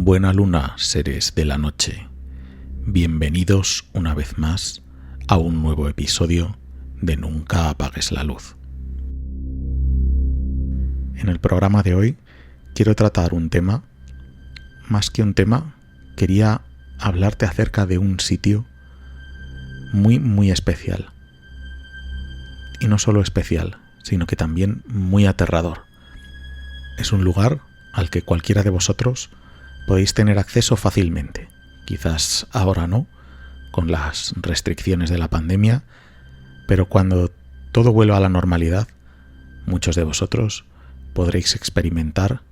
Buena luna, seres de la noche. Bienvenidos una vez más a un nuevo episodio de Nunca apagues la luz. En el programa de hoy quiero tratar un tema. Más que un tema, quería hablarte acerca de un sitio muy especial. Y no solo especial, sino que también muy aterrador. Es un lugar al que cualquiera de vosotros podéis tener acceso fácilmente. Quizás ahora no, con las restricciones de la pandemia, pero cuando todo vuelva a la normalidad, muchos de vosotros podréis experimentar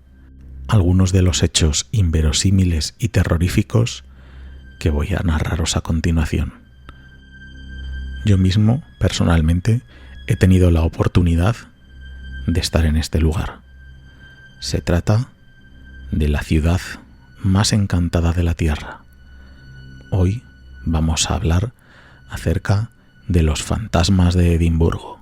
algunos de los hechos inverosímiles y terroríficos que voy a narraros a continuación. Yo mismo, personalmente, he tenido la oportunidad de estar en este lugar. Se trata de la ciudad más encantada de la Tierra. Hoy vamos a hablar acerca de los fantasmas de Edimburgo.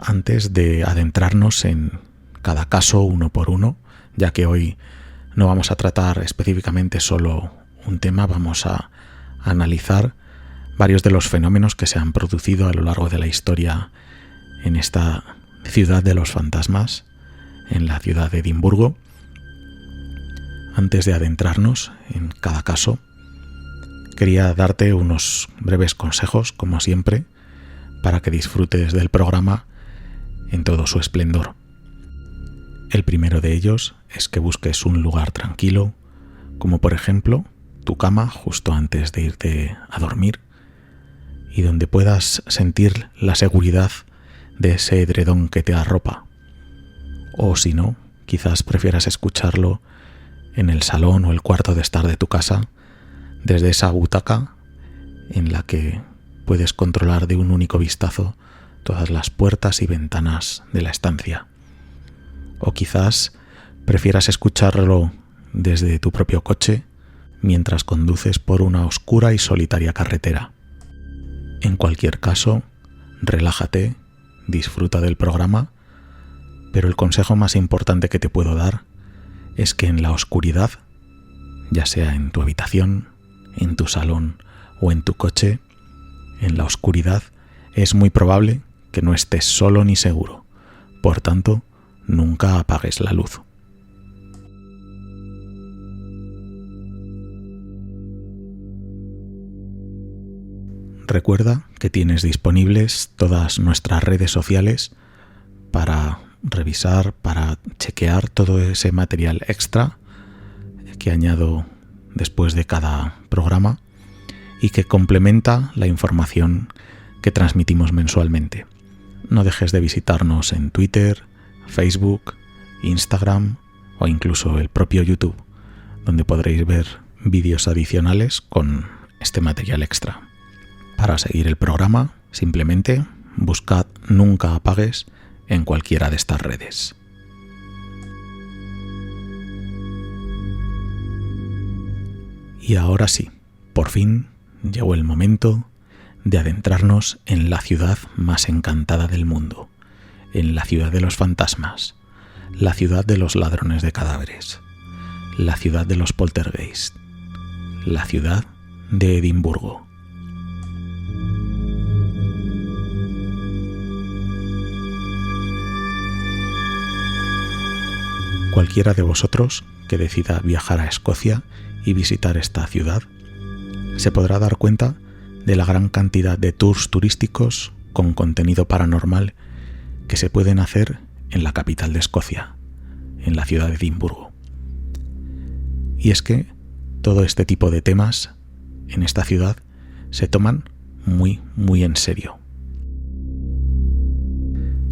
Antes de adentrarnos en cada caso uno por uno, ya que hoy no vamos a tratar específicamente solo un tema, vamos a analizar varios de los fenómenos que se han producido a lo largo de la historia en esta ciudad de los fantasmas, en la ciudad de Edimburgo. Antes de adentrarnos en cada caso, quería darte unos breves consejos, como siempre, para que disfrutes del programa en todo su esplendor. El primero de ellos es que busques un lugar tranquilo, como por ejemplo tu cama justo antes de irte a dormir, y donde puedas sentir la seguridad de ese edredón que te arropa. O si no, quizás prefieras escucharlo en el salón o el cuarto de estar de tu casa, desde esa butaca en la que puedes controlar de un único vistazo todas las puertas y ventanas de la estancia. O quizás prefieras escucharlo desde tu propio coche mientras conduces por una oscura y solitaria carretera. En cualquier caso, relájate, disfruta del programa, pero el consejo más importante que te puedo dar es que en la oscuridad, ya sea en tu habitación, en tu salón o en tu coche, en la oscuridad es muy probable que no estés solo ni seguro. Por tanto, nunca apagues la luz. Recuerda que tienes disponibles todas nuestras redes sociales para revisar, para chequear todo ese material extra que añado después de cada programa y que complementa la información que transmitimos mensualmente. No dejes de visitarnos en Twitter, Facebook, Instagram o incluso el propio YouTube, donde podréis ver vídeos adicionales con este material extra. Para seguir el programa, simplemente buscad Nunca apagues en cualquiera de estas redes. Y ahora sí, por fin llegó el momento de adentrarnos en la ciudad más encantada del mundo, en la ciudad de los fantasmas, la ciudad de los ladrones de cadáveres, la ciudad de los poltergeist, la ciudad de Edimburgo. Cualquiera de vosotros que decida viajar a Escocia y visitar esta ciudad se podrá dar cuenta de la gran cantidad de tours turísticos con contenido paranormal que se pueden hacer en la capital de Escocia, en la ciudad de Edimburgo. Y es que todo este tipo de temas en esta ciudad se toman muy en serio.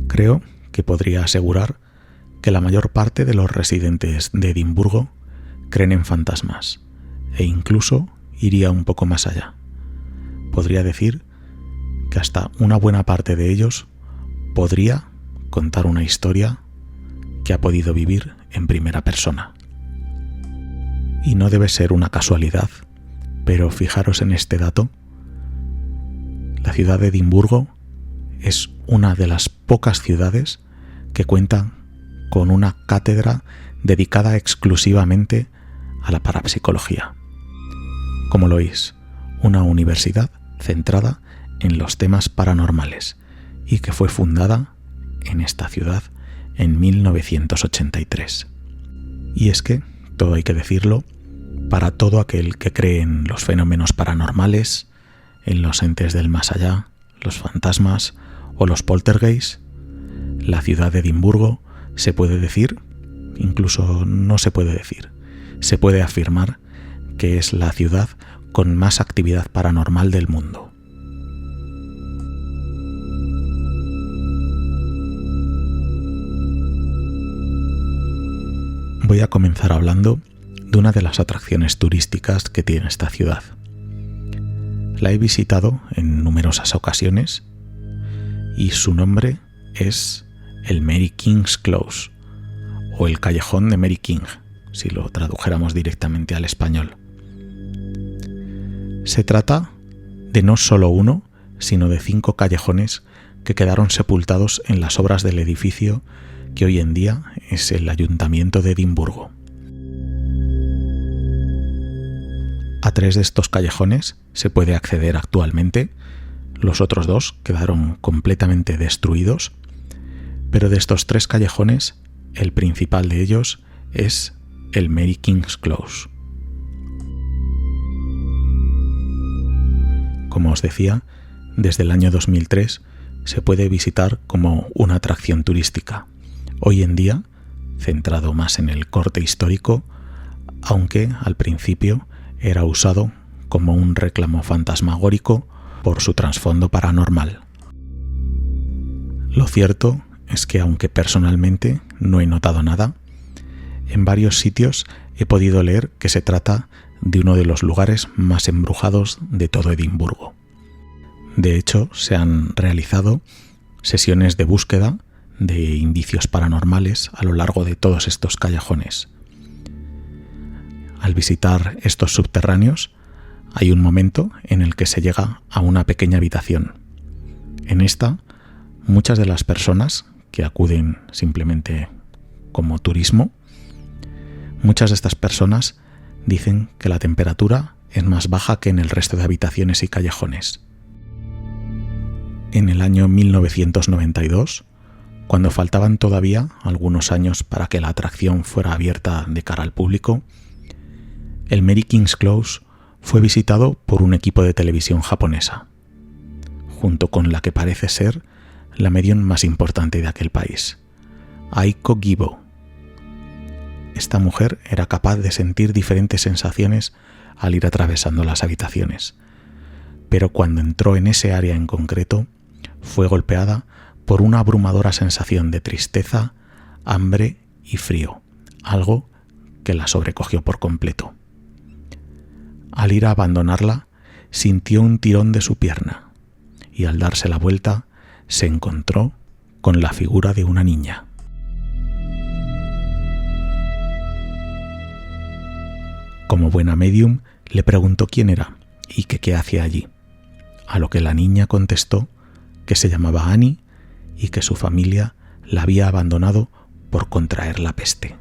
Creo que podría asegurar que la mayor parte de los residentes de Edimburgo creen en fantasmas e incluso iría un poco más allá. Podría decir que hasta una buena parte de ellos podría contar una historia que ha podido vivir en primera persona. Y no debe ser una casualidad, pero fijaros en este dato. La ciudad de Edimburgo es una de las pocas ciudades que cuenta con una cátedra dedicada exclusivamente a la parapsicología. Como lo oís, una universidad centrada en los temas paranormales y que fue fundada en esta ciudad en 1983. Y es que, todo hay que decirlo, para todo aquel que cree en los fenómenos paranormales, en los entes del más allá, los fantasmas o los poltergeists, la ciudad de Edimburgo se puede decir, incluso no se puede decir, se puede afirmar que es la ciudad con más actividad paranormal del mundo. Voy a comenzar hablando de una de las atracciones turísticas que tiene esta ciudad. La he visitado en numerosas ocasiones y su nombre es el Mary King's Close, o el Callejón de Mary King, si lo tradujéramos directamente al español. Se trata de no solo uno, sino de 5 callejones que quedaron sepultados en las obras del edificio que hoy en día es el Ayuntamiento de Edimburgo. A 3 de estos callejones se puede acceder actualmente, los otros 2 quedaron completamente destruidos, pero de estos 3 callejones, el principal de ellos es el Mary King's Close. Como os decía, desde el año 2003 se puede visitar como una atracción turística. Hoy en día, centrado más en el corte histórico, aunque al principio era usado como un reclamo fantasmagórico por su trasfondo paranormal. Lo cierto es que, aunque personalmente no he notado nada, en varios sitios he podido leer que se trata de uno de los lugares más embrujados de todo Edimburgo. De hecho, se han realizado sesiones de búsqueda de indicios paranormales a lo largo de todos estos callejones. Al visitar estos subterráneos, hay un momento en el que se llega a una pequeña habitación. En esta, muchas de las personas que acuden simplemente como turismo, muchas de estas personas dicen que la temperatura es más baja que en el resto de habitaciones y callejones. En el año 1992, cuando faltaban todavía algunos años para que la atracción fuera abierta de cara al público, el Mary King's Close fue visitado por un equipo de televisión japonesa, junto con la que parece ser la medium más importante de aquel país, Aiko Gibo. Esta mujer era capaz de sentir diferentes sensaciones al ir atravesando las habitaciones, pero cuando entró en ese área en concreto, fue golpeada por una abrumadora sensación de tristeza, hambre y frío, algo que la sobrecogió por completo. Al ir a abandonarla, sintió un tirón de su pierna y al darse la vuelta se encontró con la figura de una niña. Como buena medium, le preguntó quién era y que qué hacía allí, a lo que la niña contestó que se llamaba Annie y que su familia la había abandonado por contraer la peste.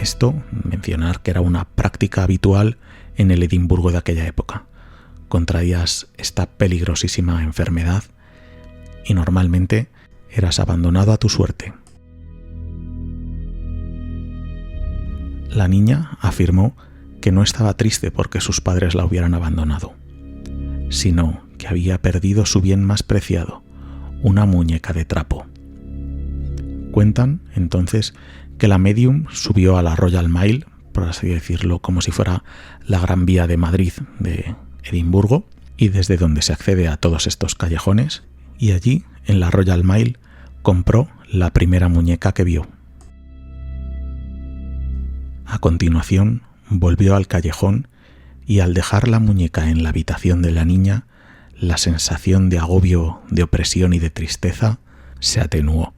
Esto, mencionar que era una práctica habitual en el Edimburgo de aquella época. Contraías esta peligrosísima enfermedad y normalmente eras abandonado a tu suerte. La niña afirmó que no estaba triste porque sus padres la hubieran abandonado, sino que había perdido su bien más preciado, una muñeca de trapo. Cuentan, entonces, que la medium subió a la Royal Mile, por así decirlo, como si fuera la Gran Vía de Madrid de Edimburgo, y desde donde se accede a todos estos callejones, y allí, en la Royal Mile, compró la primera muñeca que vio. A continuación, volvió al callejón y al dejar la muñeca en la habitación de la niña, la sensación de agobio, de opresión y de tristeza se atenuó.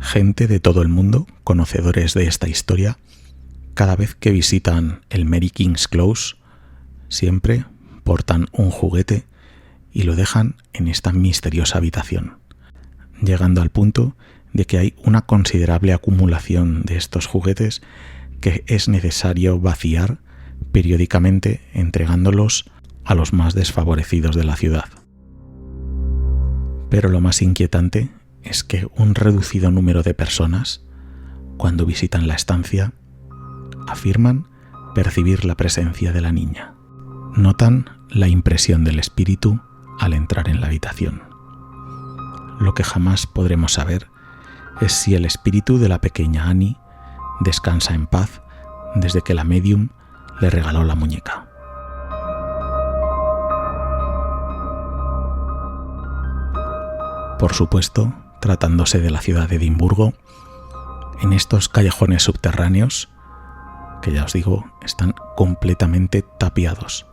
Gente de todo el mundo, conocedores de esta historia, cada vez que visitan el Mary King's Close, siempre portan un juguete y lo dejan en esta misteriosa habitación, llegando al punto de que hay una considerable acumulación de estos juguetes que es necesario vaciar periódicamente, entregándolos a los más desfavorecidos de la ciudad. Pero lo más inquietante es que un reducido número de personas, cuando visitan la estancia, afirman percibir la presencia de la niña. Notan la impresión del espíritu al entrar en la habitación. Lo que jamás podremos saber es si el espíritu de la pequeña Annie descansa en paz desde que la medium le regaló la muñeca. Por supuesto, tratándose de la ciudad de Edimburgo, en estos callejones subterráneos, que ya os digo, están completamente tapiados,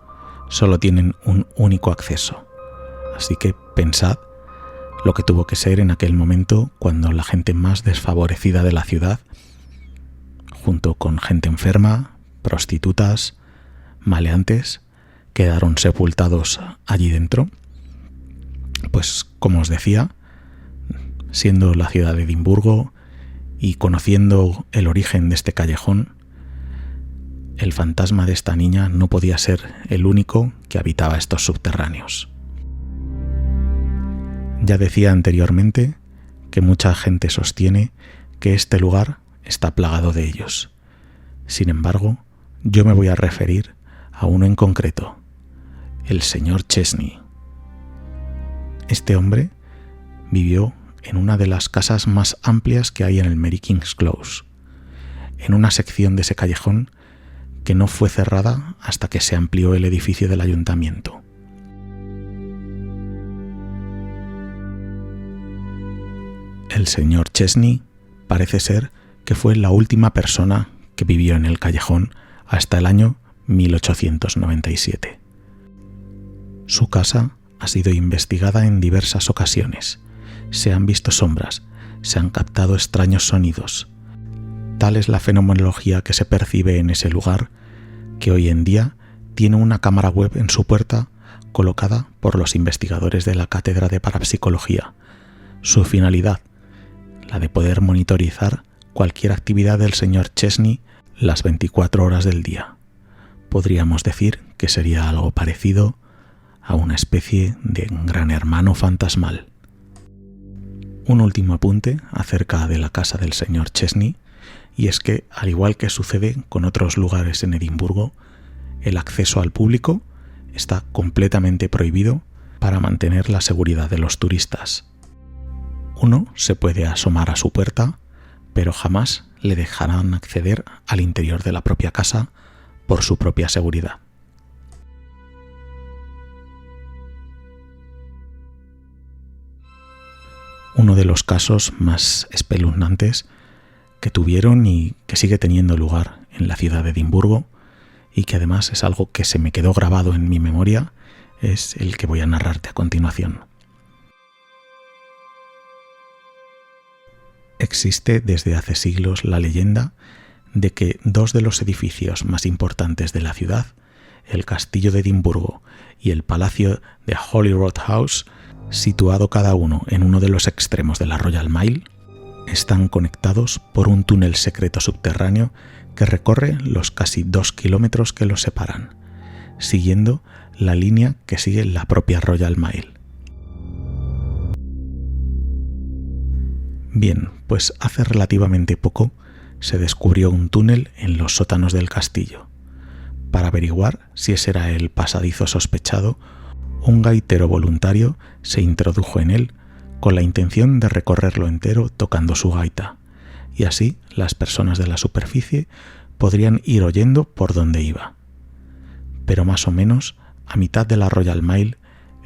solo tienen un único acceso. Así que pensad lo que tuvo que ser en aquel momento cuando la gente más desfavorecida de la ciudad, junto con gente enferma, prostitutas, maleantes, quedaron sepultados allí dentro. Pues como os decía, siendo la ciudad de Edimburgo y conociendo el origen de este callejón, el fantasma de esta niña no podía ser el único que habitaba estos subterráneos. Ya decía anteriormente que mucha gente sostiene que este lugar está plagado de ellos. Sin embargo, yo me voy a referir a uno en concreto, el señor Chesney. Este hombre vivió en una de las casas más amplias que hay en el Mary King's Close, en una sección de ese callejón que no fue cerrada hasta que se amplió el edificio del ayuntamiento. El señor Chesney parece ser que fue la última persona que vivió en el callejón hasta el año 1897. Su casa ha sido investigada en diversas ocasiones. Se han visto sombras, se han captado extraños sonidos. Tal es la fenomenología que se percibe en ese lugar que hoy en día tiene una cámara web en su puerta colocada por los investigadores de la Cátedra de Parapsicología. Su finalidad, la de poder monitorizar cualquier actividad del señor Chesney las 24 horas del día. Podríamos decir que sería algo parecido a una especie de gran hermano fantasmal. Un último apunte acerca de la casa del señor Chesney, y es que, al igual que sucede con otros lugares en Edimburgo, el acceso al público está completamente prohibido para mantener la seguridad de los turistas. Uno se puede asomar a su puerta, pero jamás le dejarán acceder al interior de la propia casa por su propia seguridad. Uno de los casos más espeluznantes que tuvieron y que sigue teniendo lugar en la ciudad de Edimburgo, y que además es algo que se me quedó grabado en mi memoria, es el que voy a narrarte a continuación. Existe desde hace siglos la leyenda de que dos de los edificios más importantes de la ciudad, el Castillo de Edimburgo y el Palacio de Holyrood House, situado cada uno en uno de los extremos de la Royal Mile, están conectados por un túnel secreto subterráneo que recorre los casi 2 kilómetros que los separan, siguiendo la línea que sigue la propia Royal Mile. Bien, pues hace relativamente poco se descubrió un túnel en los sótanos del castillo. Para averiguar si ese era el pasadizo sospechado, un gaitero voluntario se introdujo en él con la intención de recorrerlo entero tocando su gaita, y así las personas de la superficie podrían ir oyendo por donde iba. Pero más o menos a mitad de la Royal Mile,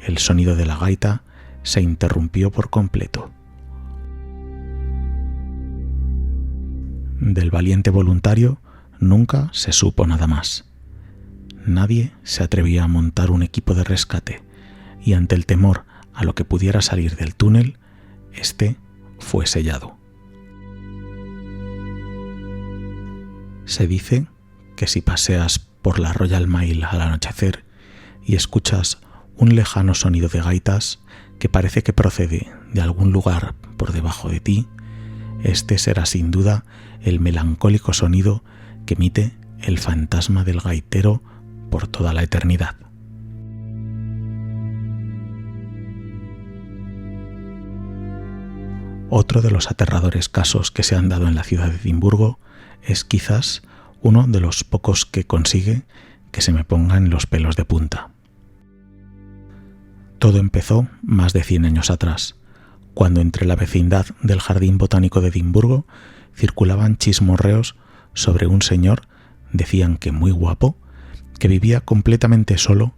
el sonido de la gaita se interrumpió por completo. Del valiente voluntario nunca se supo nada más. Nadie se atrevía a montar un equipo de rescate, y ante el temor a lo que pudiera salir del túnel, este fue sellado. Se dice que si paseas por la Royal Mile al anochecer y escuchas un lejano sonido de gaitas que parece que procede de algún lugar por debajo de ti, este será sin duda el melancólico sonido que emite el fantasma del gaitero por toda la eternidad. Otro de los aterradores casos que se han dado en la ciudad de Edimburgo es quizás uno de los pocos que consigue que se me pongan los pelos de punta. Todo empezó más de 100 años atrás, cuando entre la vecindad del Jardín Botánico de Edimburgo circulaban chismorreos sobre un señor, decían que muy guapo, que vivía completamente solo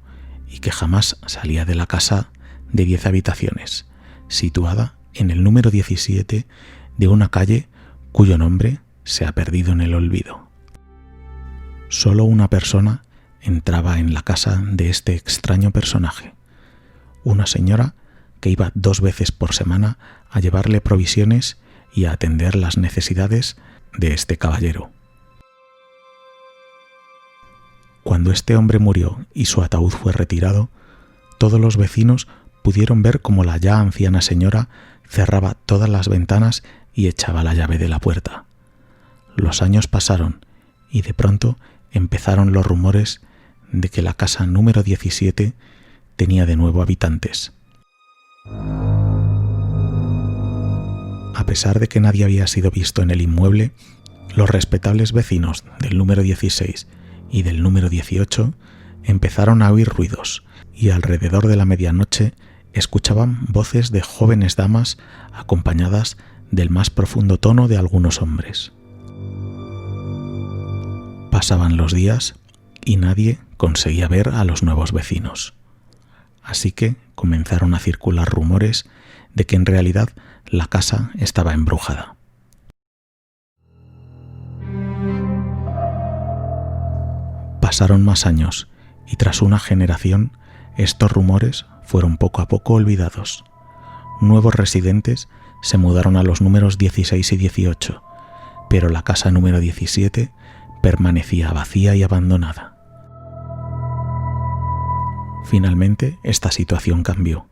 y que jamás salía de la casa de 10 habitaciones, situada en el número 17 de una calle cuyo nombre se ha perdido en el olvido. Solo una persona entraba en la casa de este extraño personaje, una señora que iba 2 veces por semana a llevarle provisiones y a atender las necesidades de este caballero. Cuando este hombre murió y su ataúd fue retirado, todos los vecinos pudieron ver cómo la ya anciana señora cerraba todas las ventanas y echaba la llave de la puerta. Los años pasaron y de pronto empezaron los rumores de que la casa número 17 tenía de nuevo habitantes. A pesar de que nadie había sido visto en el inmueble, los respetables vecinos del número 16 y del número 18 empezaron a oír ruidos y alrededor de la medianoche escuchaban voces de jóvenes damas acompañadas del más profundo tono de algunos hombres. Pasaban los días y nadie conseguía ver a los nuevos vecinos. Así que comenzaron a circular rumores de que en realidad la casa estaba embrujada. Pasaron más años y tras una generación estos rumores fueron poco a poco olvidados. Nuevos residentes se mudaron a los números 16 y 18, pero la casa número 17 permanecía vacía y abandonada. Finalmente, esta situación cambió.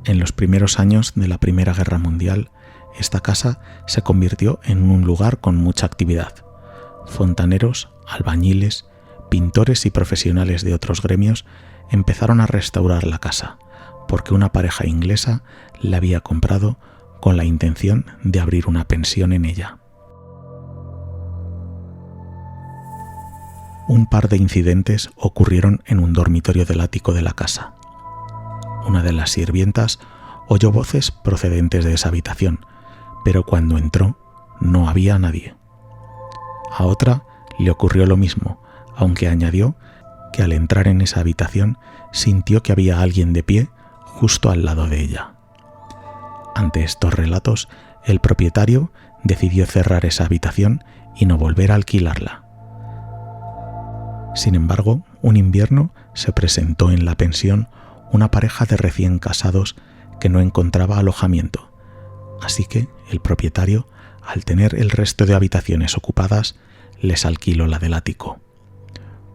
En los primeros años de la Primera Guerra Mundial, esta casa se convirtió en un lugar con mucha actividad. Fontaneros, albañiles, pintores y profesionales de otros gremios empezaron a restaurar la casa, porque una pareja inglesa la había comprado con la intención de abrir una pensión en ella. Un par de incidentes ocurrieron en un dormitorio del ático de la casa. Una de las sirvientas oyó voces procedentes de esa habitación, pero cuando entró no había nadie. A otra le ocurrió lo mismo, aunque añadió que al entrar en esa habitación sintió que había alguien de pie justo al lado de ella. Ante estos relatos, el propietario decidió cerrar esa habitación y no volver a alquilarla. Sin embargo, un invierno se presentó en la pensión una pareja de recién casados que no encontraba alojamiento, así que el propietario, al tener el resto de habitaciones ocupadas, les alquiló la del ático.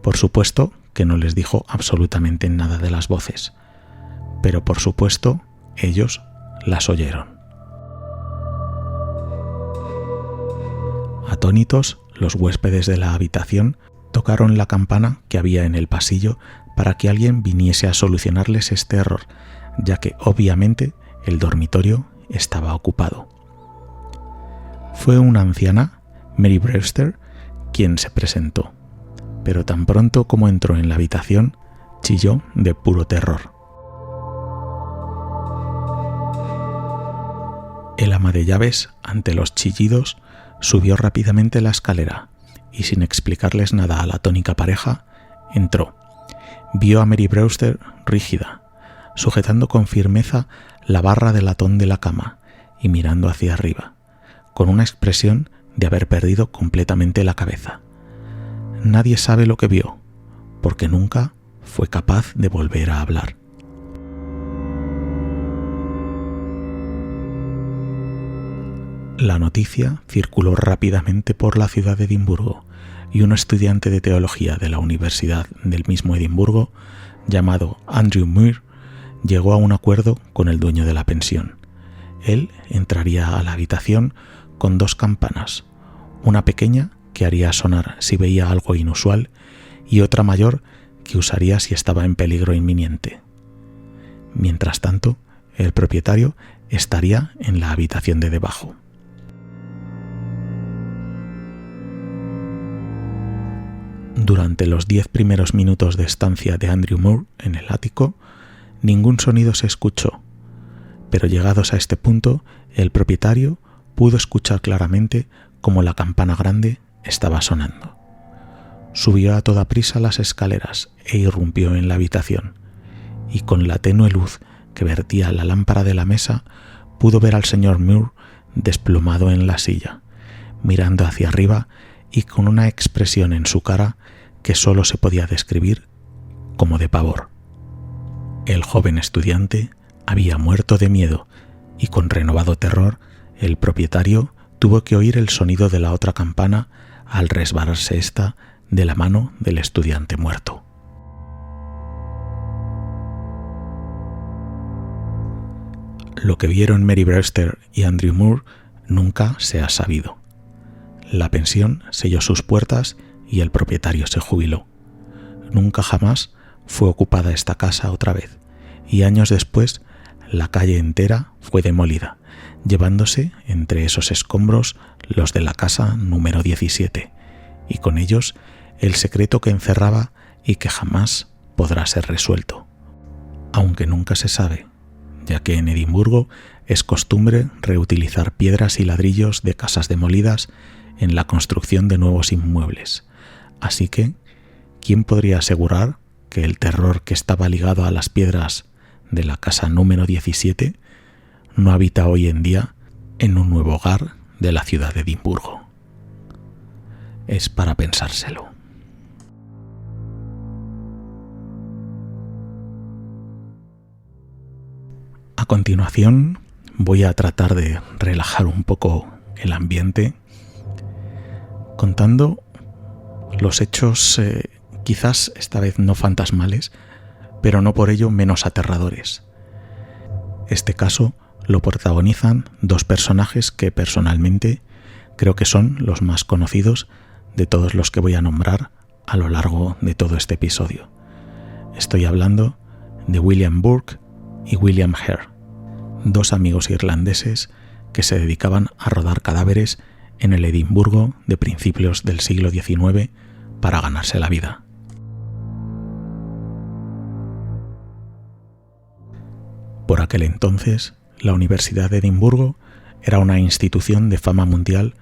Por supuesto que no les dijo absolutamente nada de las voces, pero por supuesto ellos las oyeron. Atónitos, los huéspedes de la habitación tocaron la campana que había en el pasillo para que alguien viniese a solucionarles este error, ya que obviamente el dormitorio estaba ocupado. Fue una anciana, Mary Brewster, quien se presentó, pero tan pronto como entró en la habitación, chilló de puro terror. El ama de llaves, ante los chillidos, subió rápidamente la escalera y sin explicarles nada a la atónica pareja, entró. Vio a Mary Brewster rígida, sujetando con firmeza la barra de latón de la cama y mirando hacia arriba, con una expresión de haber perdido completamente la cabeza. Nadie sabe lo que vio, porque nunca fue capaz de volver a hablar. La noticia circuló rápidamente por la ciudad de Edimburgo, y un estudiante de teología de la Universidad del mismo Edimburgo, llamado Andrew Muir, llegó a un acuerdo con el dueño de la pensión. Él entraría a la habitación con 2 campanas, una pequeña que haría sonar si veía algo inusual y otra mayor que usaría si estaba en peligro inminente. Mientras tanto, el propietario estaría en la habitación de debajo. Durante los 10 primeros minutos de estancia de Andrew Moore en el ático, ningún sonido se escuchó, pero llegados a este punto, el propietario pudo escuchar claramente cómo la campana grande estaba sonando. Subió a toda prisa las escaleras e irrumpió en la habitación, y con la tenue luz que vertía la lámpara de la mesa, pudo ver al señor Moore desplomado en la silla, mirando hacia arriba y con una expresión en su cara que solo se podía describir como de pavor. El joven estudiante había muerto de miedo y con renovado terror el propietario tuvo que oír el sonido de la otra campana al resbalarse ésta de la mano del estudiante muerto. Lo que vieron Mary Brewster y Andrew Moore nunca se ha sabido. La pensión selló sus puertas y el propietario se jubiló. Nunca jamás fue ocupada esta casa otra vez, y años después la calle entera fue demolida, llevándose entre esos escombros los de la casa número 17, y con ellos el secreto que encerraba y que jamás podrá ser resuelto. Aunque nunca se sabe, ya que en Edimburgo es costumbre reutilizar piedras y ladrillos de casas demolidas en la construcción de nuevos inmuebles. Así que, ¿quién podría asegurar que el terror que estaba ligado a las piedras de la casa número 17 no habita hoy en día en un nuevo hogar de la ciudad de Edimburgo? Es para pensárselo. A continuación, voy a tratar de relajar un poco el ambiente contando los hechos quizás esta vez no fantasmales, pero no por ello menos aterradores. Este caso lo protagonizan 2 personajes que personalmente creo que son los más conocidos de todos los que voy a nombrar a lo largo de todo este episodio. Estoy hablando de William Burke y William Hare, 2 amigos irlandeses que se dedicaban a rodar cadáveres en el Edimburgo de principios del siglo XIX para ganarse la vida. Por aquel entonces, la Universidad de Edimburgo era una institución de fama mundial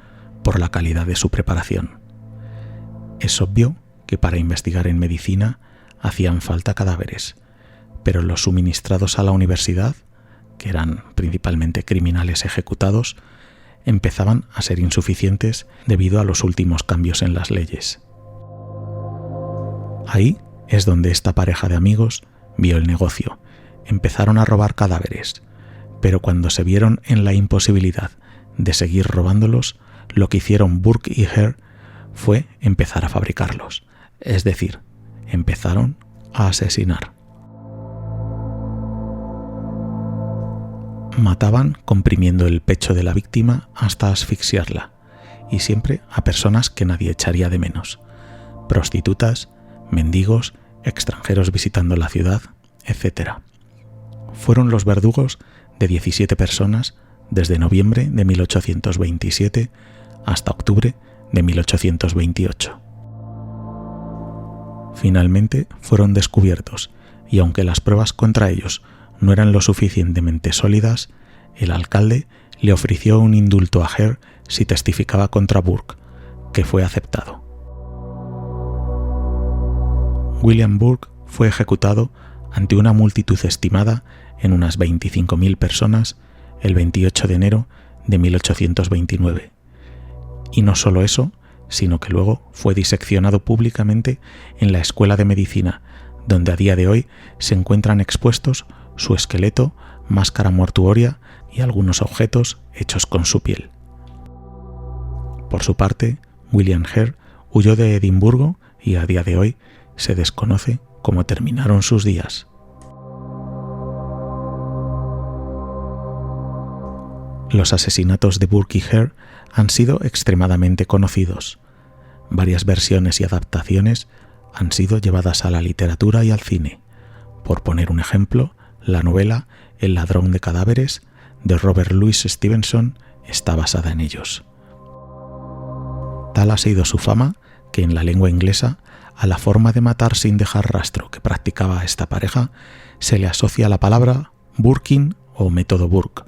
por la calidad de su preparación. Es obvio que para investigar en medicina hacían falta cadáveres, pero los suministrados a la universidad, que eran principalmente criminales ejecutados, empezaban a ser insuficientes debido a los últimos cambios en las leyes. Ahí es donde esta pareja de amigos vio el negocio. Empezaron a robar cadáveres, pero cuando se vieron en la imposibilidad de seguir robándolos, lo que hicieron Burke y Hare fue empezar a fabricarlos, es decir, empezaron a asesinar. Mataban comprimiendo el pecho de la víctima hasta asfixiarla, y siempre a personas que nadie echaría de menos: prostitutas, mendigos, extranjeros visitando la ciudad, etc. Fueron los verdugos de 17 personas desde noviembre de 1827 hasta octubre de 1828. Finalmente fueron descubiertos, y aunque las pruebas contra ellos no eran lo suficientemente sólidas, el alcalde le ofreció un indulto a Hare si testificaba contra Burke, que fue aceptado. William Burke fue ejecutado ante una multitud estimada en unas 25.000 personas el 28 de enero de 1829. Y no solo eso, sino que luego fue diseccionado públicamente en la Escuela de Medicina, donde a día de hoy se encuentran expuestos su esqueleto, máscara mortuoria y algunos objetos hechos con su piel. Por su parte, William Hare Huyó de Edimburgo y a día de hoy se desconoce cómo terminaron sus días. Los asesinatos de Burke y Hare han sido extremadamente conocidos. Varias versiones y adaptaciones han sido llevadas a la literatura y al cine. Por poner un ejemplo, la novela El ladrón de cadáveres de Robert Louis Stevenson está basada en ellos. Tal ha sido su fama que en la lengua inglesa a la forma de matar sin dejar rastro que practicaba esta pareja se le asocia la palabra Burking o método Burke.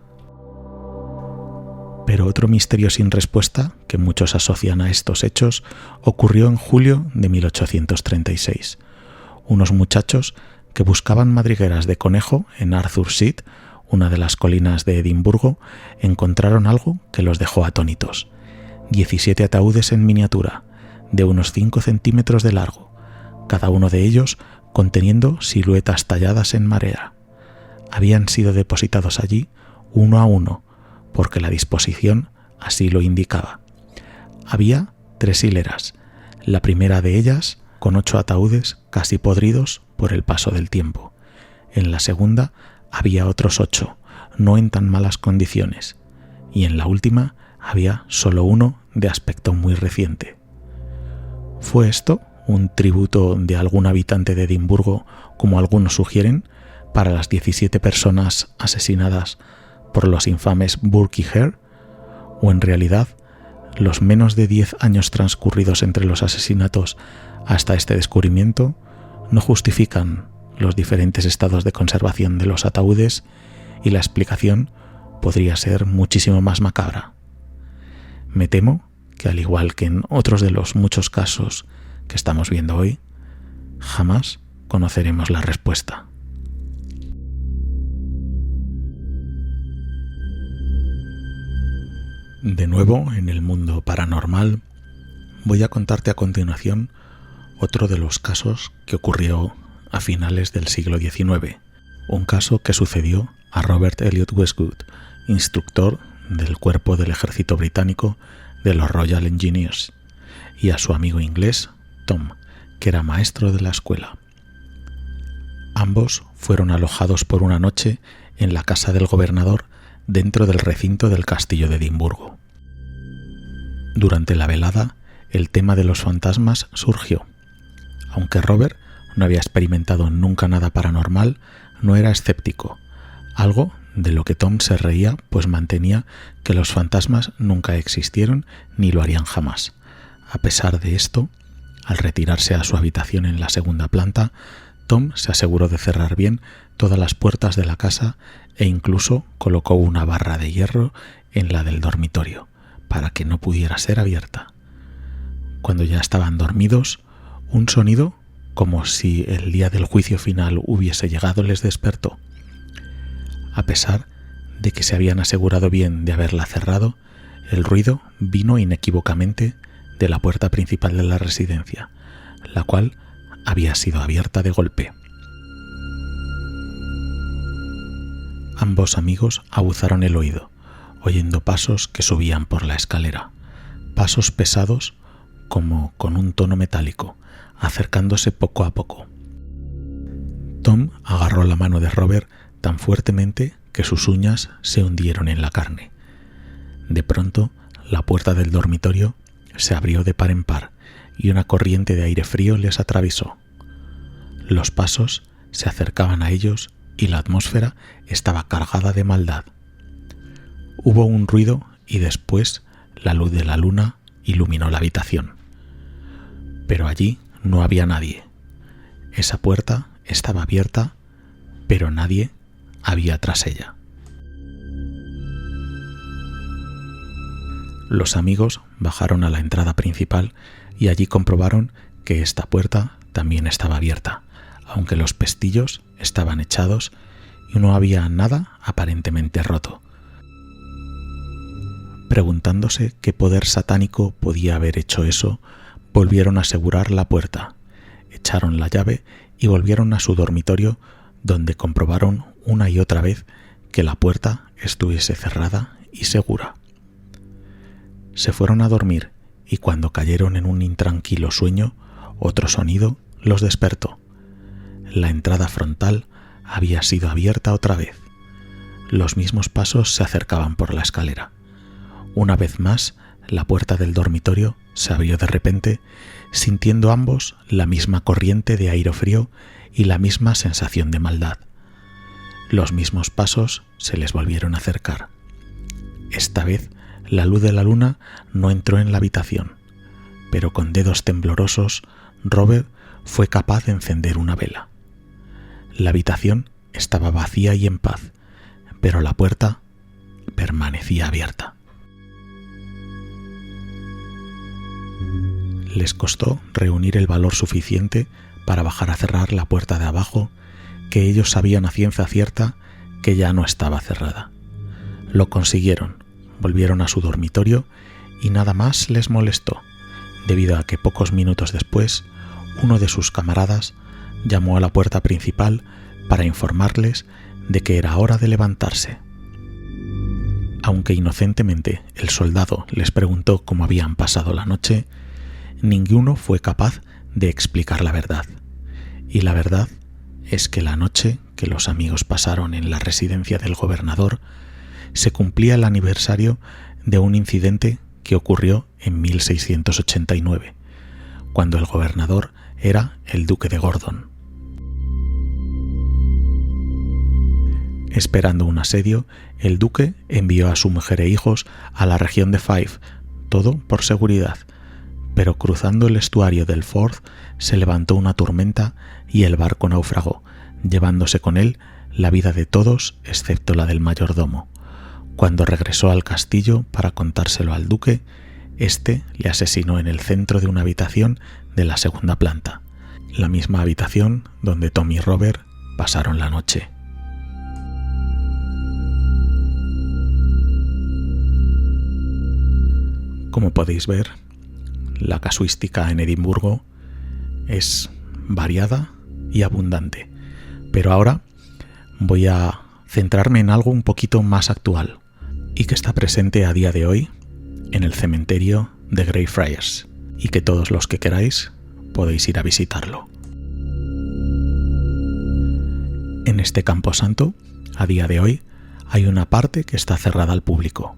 Pero otro misterio sin respuesta que muchos asocian a estos hechos ocurrió en julio de 1836. Unos muchachos que buscaban madrigueras de conejo en Arthur Seat, una de las colinas de Edimburgo, encontraron algo que los dejó atónitos. 17 ataúdes en miniatura, de unos 5 centímetros de largo, cada uno de ellos conteniendo siluetas talladas en marea. Habían sido depositados allí uno a uno, porque la disposición así lo indicaba. Había 3 hileras, la primera de ellas con 8 ataúdes casi podridos por el paso del tiempo. En la segunda había otros 8, no en tan malas condiciones, y en la última había solo uno de aspecto muy reciente. ¿Fue esto un tributo de algún habitante de Edimburgo, como algunos sugieren, para las 17 personas asesinadas por los infames Burke y Hare? ¿O en realidad los menos de 10 años transcurridos entre los asesinatos hasta este descubrimiento no justifican los diferentes estados de conservación de los ataúdes y la explicación podría ser muchísimo más macabra? Me temo que, al igual que en otros de los muchos casos que estamos viendo hoy, jamás conoceremos la respuesta. De nuevo, en el mundo paranormal, voy a contarte a continuación otro de los casos que ocurrió a finales del siglo XIX, un caso que sucedió a Robert Elliot Westwood, instructor del cuerpo del ejército británico de los Royal Engineers, y a su amigo inglés Tom, que era maestro de la escuela. Ambos fueron alojados por una noche en la casa del gobernador dentro del recinto del castillo de Edimburgo. Durante la velada, el tema de los fantasmas surgió. Aunque Robert no había experimentado nunca nada paranormal, no era escéptico, algo de lo que Tom se reía, pues mantenía que los fantasmas nunca existieron ni lo harían jamás. A pesar de esto, al retirarse a su habitación en la segunda planta, Tom se aseguró de cerrar bien todas las puertas de la casa e incluso colocó una barra de hierro en la del dormitorio para que no pudiera ser abierta. Cuando ya estaban dormidos, un sonido, como si el día del juicio final hubiese llegado, les despertó. A pesar de que se habían asegurado bien de haberla cerrado, el ruido vino inequívocamente de la puerta principal de la residencia, la cual había sido abierta de golpe. Ambos amigos aguzaron el oído, oyendo pasos que subían por la escalera, pasos pesados como con un tono metálico, acercándose poco a poco. Tom agarró la mano de Robert tan fuertemente que sus uñas se hundieron en la carne. De pronto, la puerta del dormitorio se abrió de par en par y una corriente de aire frío les atravesó. Los pasos se acercaban a ellos y la atmósfera estaba cargada de maldad. Hubo un ruido y después la luz de la luna iluminó la habitación. Pero allí no había nadie. Esa puerta estaba abierta, pero nadie había tras ella. Los amigos bajaron a la entrada principal y allí comprobaron que esta puerta también estaba abierta, aunque los pestillos estaban echados y no había nada aparentemente roto. Preguntándose qué poder satánico podía haber hecho eso, volvieron a asegurar la puerta, echaron la llave y volvieron a su dormitorio, donde comprobaron una y otra vez que la puerta estuviese cerrada y segura. Se fueron a dormir y cuando cayeron en un intranquilo sueño, otro sonido los despertó. La entrada frontal había sido abierta otra vez. Los mismos pasos se acercaban por la escalera. Una vez más, la puerta del dormitorio se abrió de repente, sintiendo ambos la misma corriente de aire frío y la misma sensación de maldad. Los mismos pasos se les volvieron a acercar. Esta vez, la luz de la luna no entró en la habitación, pero con dedos temblorosos, Robert fue capaz de encender una vela. La habitación estaba vacía y en paz, pero la puerta permanecía abierta. Les costó reunir el valor suficiente para bajar a cerrar la puerta de abajo, que ellos sabían a ciencia cierta que ya no estaba cerrada. Lo consiguieron, volvieron a su dormitorio y nada más les molestó, debido a que pocos minutos después uno de sus camaradas llamó a la puerta principal para informarles de que era hora de levantarse. Aunque inocentemente el soldado les preguntó cómo habían pasado la noche, ninguno fue capaz de explicar la verdad. Y la verdad es que la noche que los amigos pasaron en la residencia del gobernador se cumplía el aniversario de un incidente que ocurrió en 1689, cuando el gobernador era el duque de Gordon. Esperando un asedio, el duque envió a su mujer e hijos a la región de Fife, todo por seguridad, pero cruzando el estuario del Forth se levantó una tormenta y el barco naufragó, llevándose con él la vida de todos excepto la del mayordomo. Cuando regresó al castillo para contárselo al duque, éste le asesinó en el centro de una habitación de la segunda planta, la misma habitación donde Tom y Robert pasaron la noche. Como podéis ver, la casuística en Edimburgo es variada y abundante, pero ahora voy a centrarme en algo un poquito más actual y que está presente a día de hoy en el cementerio de Greyfriars y que todos los que queráis podéis ir a visitarlo. En este camposanto, a día de hoy, hay una parte que está cerrada al público,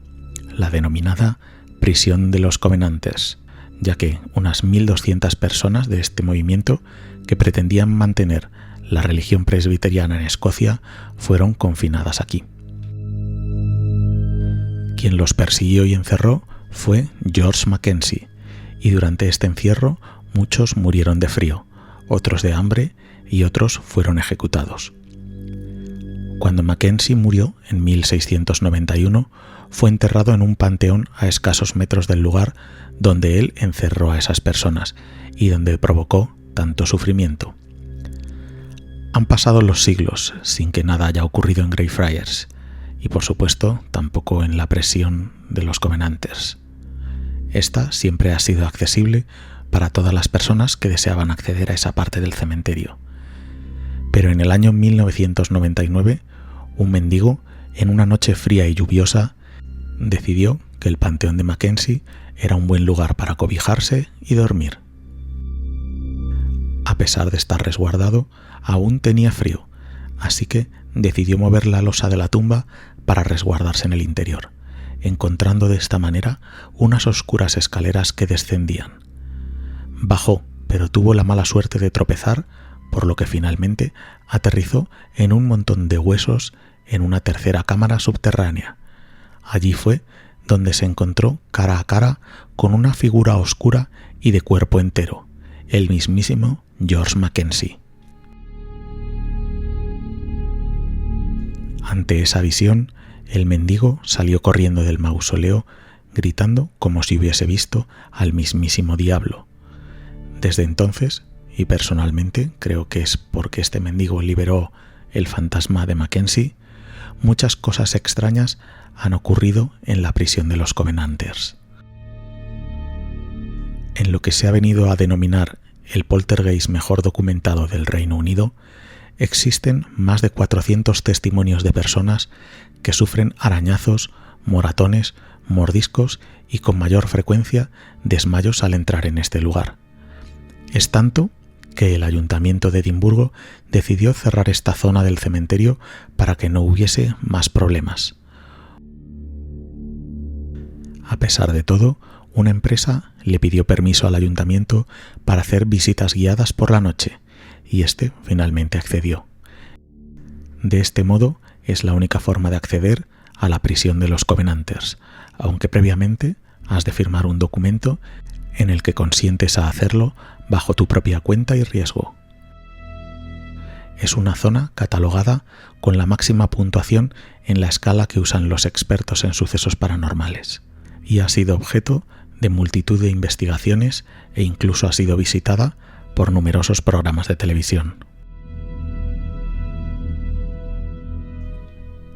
la denominada Prisión de los Covenanters, ya que unas 1.200 personas de este movimiento que pretendían mantener la religión presbiteriana en Escocia fueron confinadas aquí. Quien los persiguió y encerró fue George Mackenzie, y durante este encierro muchos murieron de frío, otros de hambre y otros fueron ejecutados. Cuando Mackenzie murió en 1691, fue enterrado en un panteón a escasos metros del lugar donde él encerró a esas personas y donde provocó tanto sufrimiento. Han pasado los siglos sin que nada haya ocurrido en Greyfriars y, por supuesto, tampoco en la prisión de los Covenanters. Esta siempre ha sido accesible para todas las personas que deseaban acceder a esa parte del cementerio. Pero en el año 1999, un mendigo, en una noche fría y lluviosa, decidió que el panteón de Mackenzie era un buen lugar para cobijarse y dormir. A pesar de estar resguardado, aún tenía frío, así que decidió mover la losa de la tumba para resguardarse en el interior, encontrando de esta manera unas oscuras escaleras que descendían. Bajó, pero tuvo la mala suerte de tropezar, por lo que finalmente aterrizó en un montón de huesos en una tercera cámara subterránea. Allí fue donde se encontró cara a cara con una figura oscura y de cuerpo entero, el mismísimo George Mackenzie. Ante esa visión, el mendigo salió corriendo del mausoleo, gritando como si hubiese visto al mismísimo diablo. Desde entonces, y personalmente creo que es porque este mendigo liberó el fantasma de Mackenzie, muchas cosas extrañas han ocurrido en la prisión de los Covenanters. En lo que se ha venido a denominar el poltergeist mejor documentado del Reino Unido, existen más de 400 testimonios de personas que sufren arañazos, moratones, mordiscos y con mayor frecuencia desmayos al entrar en este lugar. Es tanto que el Ayuntamiento de Edimburgo decidió cerrar esta zona del cementerio para que no hubiese más problemas. A pesar de todo, una empresa le pidió permiso al ayuntamiento para hacer visitas guiadas por la noche, y este finalmente accedió. De este modo, es la única forma de acceder a la prisión de los Covenanters, aunque previamente has de firmar un documento en el que consientes a hacerlo bajo tu propia cuenta y riesgo. Es una zona catalogada con la máxima puntuación en la escala que usan los expertos en sucesos paranormales, y ha sido objeto de multitud de investigaciones e incluso ha sido visitada por numerosos programas de televisión.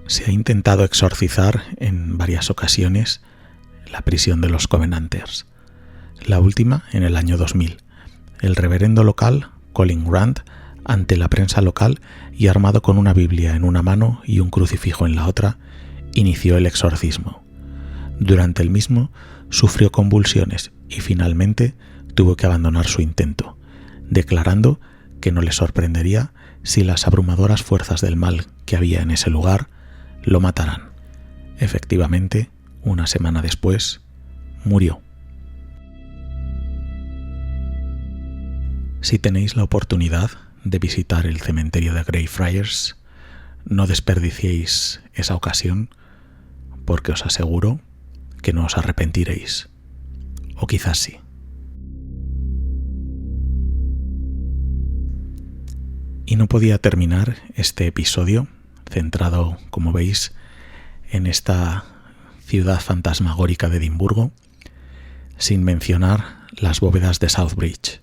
Se ha intentado exorcizar en varias ocasiones la prisión de los Covenanters. La última en el año 2000. El reverendo local, Colin Grant, ante la prensa local y armado con una Biblia en una mano y un crucifijo en la otra, inició el exorcismo. Durante el mismo, sufrió convulsiones y finalmente tuvo que abandonar su intento, declarando que no le sorprendería si las abrumadoras fuerzas del mal que había en ese lugar lo mataran. Efectivamente, una semana después, murió. Si tenéis la oportunidad de visitar el cementerio de Greyfriars, no desperdiciéis esa ocasión, porque os aseguro que no os arrepentiréis. O quizás sí. Y no podía terminar este episodio, centrado, como veis, en esta ciudad fantasmagórica de Edimburgo, sin mencionar las bóvedas de Southbridge,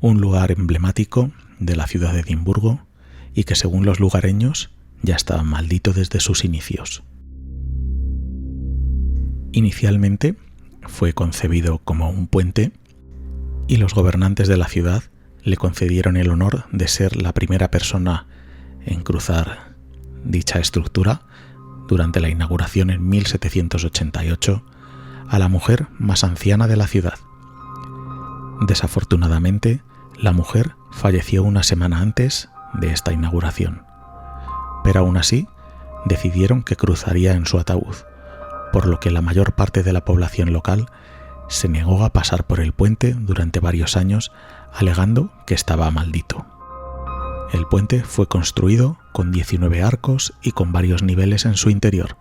un lugar emblemático de la ciudad de Edimburgo y que según los lugareños ya estaba maldito desde sus inicios. Inicialmente fue concebido como un puente y los gobernantes de la ciudad le concedieron el honor de ser la primera persona en cruzar dicha estructura durante la inauguración en 1788 a la mujer más anciana de la ciudad. Desafortunadamente, la mujer falleció una semana antes de esta inauguración, pero aún así decidieron que cruzaría en su ataúd, por lo que la mayor parte de la población local se negó a pasar por el puente durante varios años, alegando que estaba maldito. El puente fue construido con 19 arcos y con varios niveles en su interior,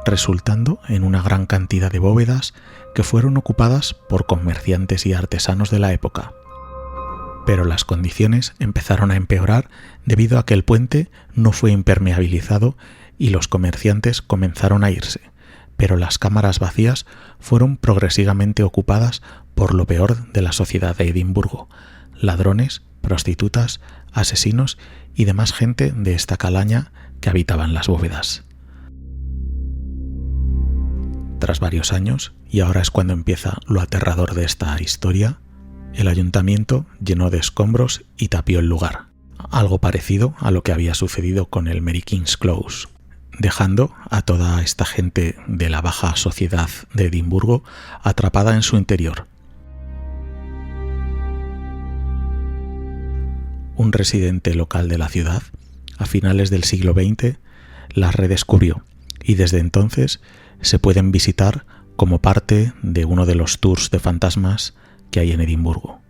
resultando en una gran cantidad de bóvedas que fueron ocupadas por comerciantes y artesanos de la época. Pero las condiciones empezaron a empeorar debido a que el puente no fue impermeabilizado y los comerciantes comenzaron a irse, pero las cámaras vacías fueron progresivamente ocupadas por lo peor de la sociedad de Edimburgo: ladrones, prostitutas, asesinos y demás gente de esta calaña que habitaban las bóvedas. Tras varios años, y ahora es cuando empieza lo aterrador de esta historia, el ayuntamiento llenó de escombros y tapió el lugar, algo parecido a lo que había sucedido con el Mary King's Close, dejando a toda esta gente de la baja sociedad de Edimburgo atrapada en su interior. Un residente local de la ciudad, a finales del siglo XX, las redescubrió y desde entonces se pueden visitar como parte de uno de los tours de fantasmas que hay en Edimburgo.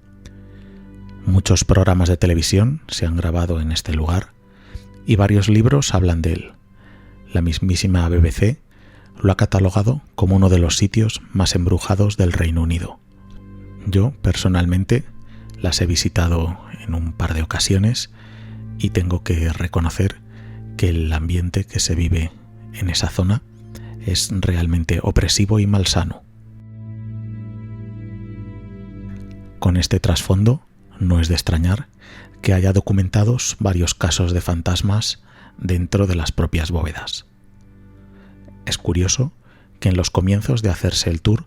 Muchos programas de televisión se han grabado en este lugar y varios libros hablan de él. La mismísima BBC lo ha catalogado como uno de los sitios más embrujados del Reino Unido. Yo, personalmente, las he visitado en un par de ocasiones y tengo que reconocer que el ambiente que se vive en esa zona es realmente opresivo y malsano. Con este trasfondo, no es de extrañar que haya documentados varios casos de fantasmas dentro de las propias bóvedas. Es curioso que en los comienzos de hacerse el tour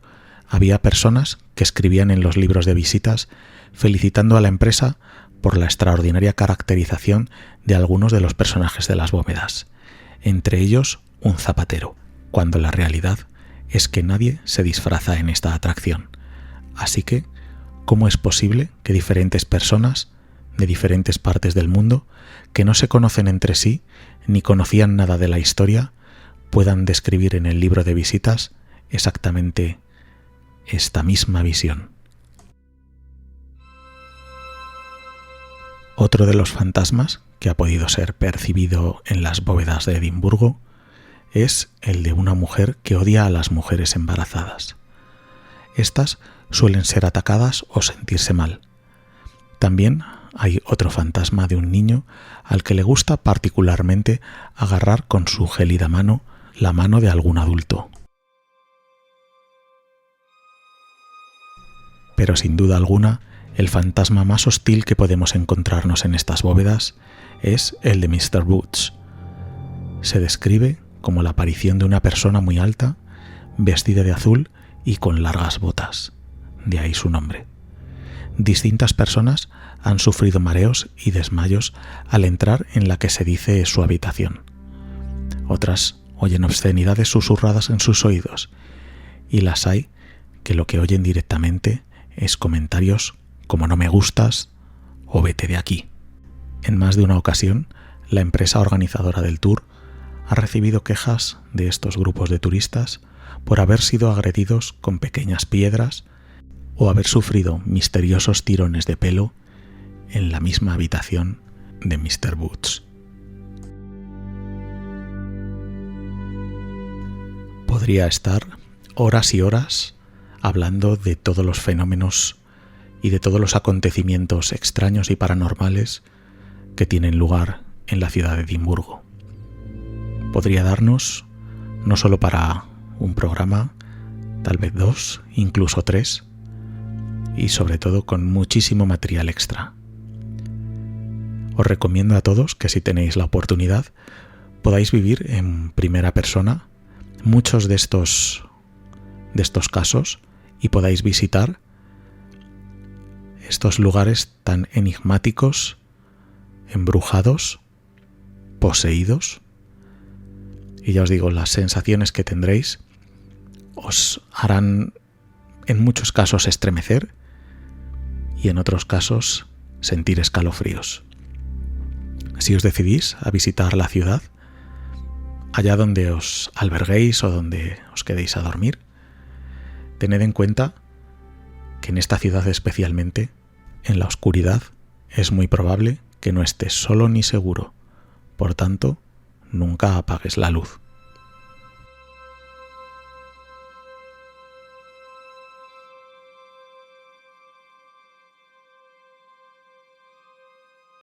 había personas que escribían en los libros de visitas felicitando a la empresa por la extraordinaria caracterización de algunos de los personajes de las bóvedas, entre ellos un zapatero, cuando la realidad es que nadie se disfraza en esta atracción. Así que, ¿cómo es posible que diferentes personas de diferentes partes del mundo, que no se conocen entre sí ni conocían nada de la historia, puedan describir en el libro de visitas exactamente esta misma visión? Otro de los fantasmas que ha podido ser percibido en las bóvedas de Edimburgo es el de una mujer que odia a las mujeres embarazadas. Estas suelen ser atacadas o sentirse mal. También hay otro fantasma de un niño al que le gusta particularmente agarrar con su gélida mano la mano de algún adulto. Pero sin duda alguna, el fantasma más hostil que podemos encontrarnos en estas bóvedas es el de Mr. Boots. Se describe como la aparición de una persona muy alta, vestida de azul y con largas botas. De ahí su nombre. Distintas personas han sufrido mareos y desmayos al entrar en la que se dice es su habitación. Otras oyen obscenidades susurradas en sus oídos, y las hay que lo que oyen directamente es comentarios como "no me gustas" o "vete de aquí". En más de una ocasión, la empresa organizadora del tour ha recibido quejas de estos grupos de turistas por haber sido agredidos con pequeñas piedras o haber sufrido misteriosos tirones de pelo en la misma habitación de Mr. Boots. Podría estar horas y horas hablando de todos los fenómenos y de todos los acontecimientos extraños y paranormales que tienen lugar en la ciudad de Edimburgo. Podría darnos no solo para un programa, tal vez 2, incluso 3, y sobre todo con muchísimo material extra. Os recomiendo a todos que, si tenéis la oportunidad, podáis vivir en primera persona muchos de estos casos y podáis visitar estos lugares tan enigmáticos, embrujados, poseídos. Y ya os digo, las sensaciones que tendréis os harán en muchos casos estremecer y en otros casos sentir escalofríos. Si os decidís a visitar la ciudad, allá donde os alberguéis o donde os quedéis a dormir, tened en cuenta que en esta ciudad especialmente, en la oscuridad, es muy probable que no estés solo ni seguro. Por tanto, nunca apagues la luz.